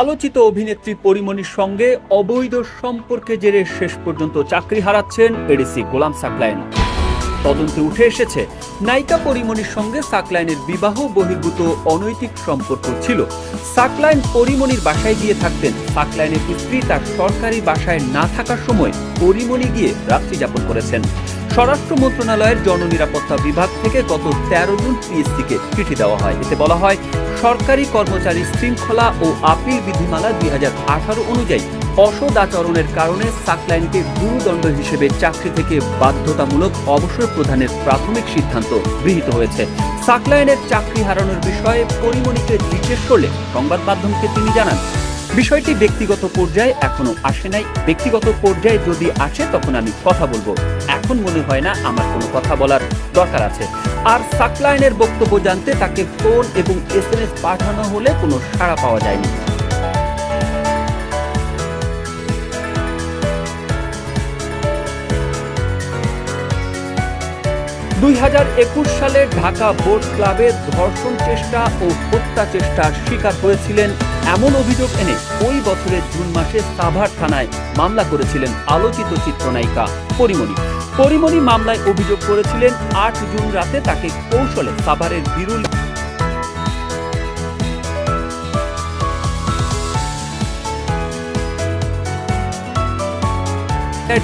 আলোচিত অভিনেত্রী পরিমণির সঙ্গে অবৈধ সম্পর্কে জেরে শেষ পর্যন্ত চাকরি হারাচ্ছেন এডিসি গোলাম সাকলায়েন। তদন্তে উঠে এসেছে নায়িকা পরিমণির সঙ্গে সাকলায়েনের বিবাহ বহির্ভূত অনৈতিক সম্পর্ক ছিল। সাকলায়েন পরিমণির বাসায় গিয়ে থাকতেন। সাকলায়েনের স্ত্রী তার সরকারি বাসায় না থাকার সময় পরিমণি গিয়ে রাত্রি যাপন করেছেন। স্বরাষ্ট্র মন্ত্রণালয়ের জননিরাপত্তা বিভাগ থেকে গত 13 জুন পিএসসিকে চিঠি দেওয়া হয়। এতে বলা হয়, সরকারি কর্মচারী শৃঙ্খলা ও আপিল বিধিমালা 2018 অনুযায়ী অসৎ আচরণের কারণে সাকলায়েনকে গুরুদণ্ড হিসেবে চাকরি থেকে বাধ্যতামূলক অবসর প্রদানের প্রাথমিক সিদ্ধান্ত গৃহীত হয়েছে। সাকলায়েনের চাকরি হারানোর বিষয়ে পরিমণিকে জিজ্ঞেস করলে সংবাদ মাধ্যমকে তিনি জানান, বিষয়টি ব্যক্তিগত পর্যায়ে এখনো আসে নাই। ব্যক্তিগত পর্যায়ে যদি আসে তখন আমি কথা বলবো। এখন মনে হয় না আমার কোনো কথা বলার দরকার আছে। আর সাকলায়েনের বক্তব্য জানতে তাকে ফোন এবং SMS পাঠানো হলে কোনো সাড়া পাওয়া যায়নি। সালে ঢাকা বোট ক্লাবে ধর্ষণ চেষ্টা ও হত্যা চেষ্টার শিকার হয়েছিলেন এমন অভিযোগ এনে ওই বছরের জুন মাসে সাভার থানায় মামলা করেছিলেন আলোচিত চিত্রনায়িকা পরিমণি। পরিমণি মামলায় অভিযোগ করেছিলেন 8 জুন রাতে তাকে কৌশলে সাভারের বিরুল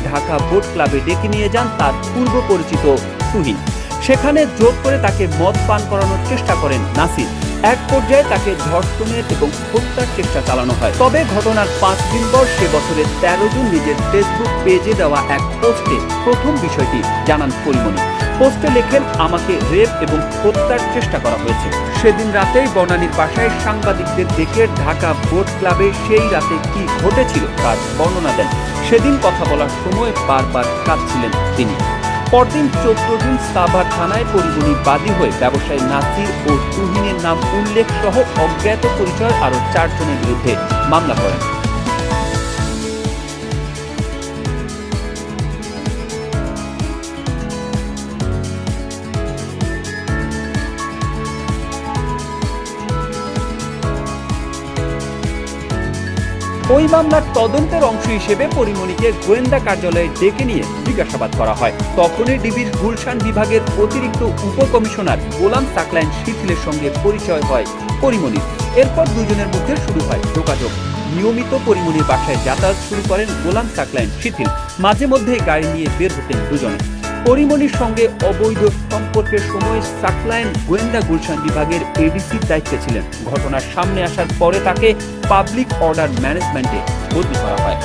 ঢাকা বোট ক্লাবে ডেকে নিয়ে যান তার পূর্ব পরিচিত তুহিন। সেখানে জোর করে তাকে মদ পান করানোর চেষ্টা করেন নাসির। এক পর্যায়ে তাকে ধর্ষণের এবং হত্যার চেষ্টা চালানো হয়। তবে ঘটনার 5 দিন পর সে বছরের 13 জুন নিজের ফেসবুক পেজে দেওয়া এক পোস্টে প্রথম বিষয়টি জানান পরিমণি। পোস্টে লেখেন, আমাকে রেপ এবং হত্যার চেষ্টা করা হয়েছে। সেদিন রাতেই বনানীর বাসায় সাংবাদিকদের ডেকে ঢাকা বোট ক্লাবে সেই রাতে কি ঘটেছিল তার বর্ণনা দেন। সেদিন কথা বলার সময় বারবার কাঁদছিলেন তিনি। পরদিন 14 জুন সাভার থানায় পরিমণি বাদী হয়ে ব্যবসায়ী নাসির ও তুহিনের নাম উল্লেখ সহ অজ্ঞাত পরিচয় আরো 4 জনের বিরুদ্ধে মামলা করেন। ওই মামলার তদন্তের অংশ হিসেবে পরিমণিকে গোয়েন্দা কার্যালয়ে ডেকে নিয়ে জিজ্ঞাসাবাদ করা হয়। তখনই ডিবির গুলশান বিভাগের অতিরিক্ত উপকমিশনার গোলাম সাকলায়েন শিথিলের সঙ্গে পরিচয় হয় পরিমণির। এরপর দুজনের মধ্যে শুরু হয় যোগাযোগ। নিয়মিত পরিমণির বাসায় যাতায়াত শুরু করেন গোলাম সাকলায়েন শিথিল। মাঝে মধ্যে গাড়ি নিয়ে বের হতেন দুজনে। পরিমণির সঙ্গে অবৈধ সম্পর্কের সময় সাকলায়েন গোয়েন্দা গুলশান বিভাগের এডিসির দায়িত্বে ছিলেন। ঘটনার সামনে আসার পরে তাকে পাবলিক অর্ডার ম্যানেজমেন্টে বদলি করা হয়।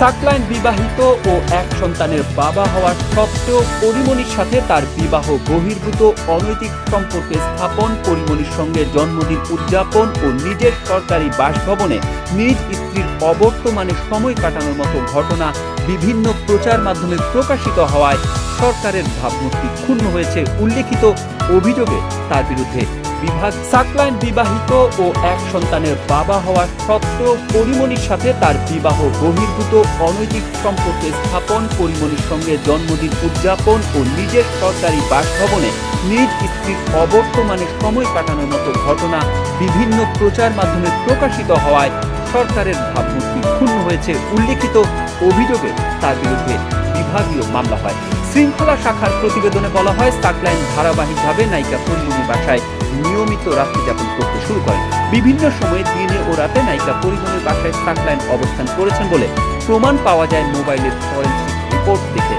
সাকলায়েন বিবাহিত ও এক সন্তানের বাবা হওয়ার সত্ত্বেও পরিমণির সাথে তার বিবাহ বহির্ভূত অনৈতিক সম্পর্ক স্থাপন, পরিমণির সঙ্গে জন্মদিন উদযাপন ও নিজের সরকারি বাসভবনে নিজ স্ত্রীর অবর্তমানে সময় কাটানোর মতো ঘটনা বিভিন্ন প্রচার মাধ্যমে প্রকাশিত হওয়ায় সরকারের ভাবমূর্তি ক্ষুণ্ণ হয়েছে উল্লেখিত অভিযোগে তার বিরুদ্ধে বিভাগ। সাকলায়েন বিবাহিত ও এক সন্তানের বাবা হওয়ার সত্ত্বেও পরিমণির সাথে তার বিবাহ বহির্ভূত অনৈতিক সম্পর্ক স্থাপন, পরিমণির সঙ্গে জন্মদিন উদযাপন ও নিজের সরকারি বাসভবনে নিজ স্ত্রীর অবর্তমানে সময় কাটানোর মতো ঘটনা বিভিন্ন প্রচার মাধ্যমে প্রকাশিত হওয়ায় সরকারের ভাবমূর্তি ক্ষুণ্ণ হয়েছে উল্লেখিত অভিযোগে তার বিরুদ্ধে বিভাগীয় মামলা হয়। শৃঙ্খলা শাখার প্রতিবেদনে বলা হয়, সাকলায়েন ধারাবাহিকভাবে নায়িকা পরিমণির বাসায় নিয়মিত রাত্রি যাপন করতে শুরু করেন। বিভিন্ন সময়ে দিনে ও রাতে নায়িকা পরিমণির বাসায় সাকলায়েন অবস্থান করেছেন বলে প্রমাণ পাওয়া যায় মোবাইলের ফরেনসিক রিপোর্ট থেকে।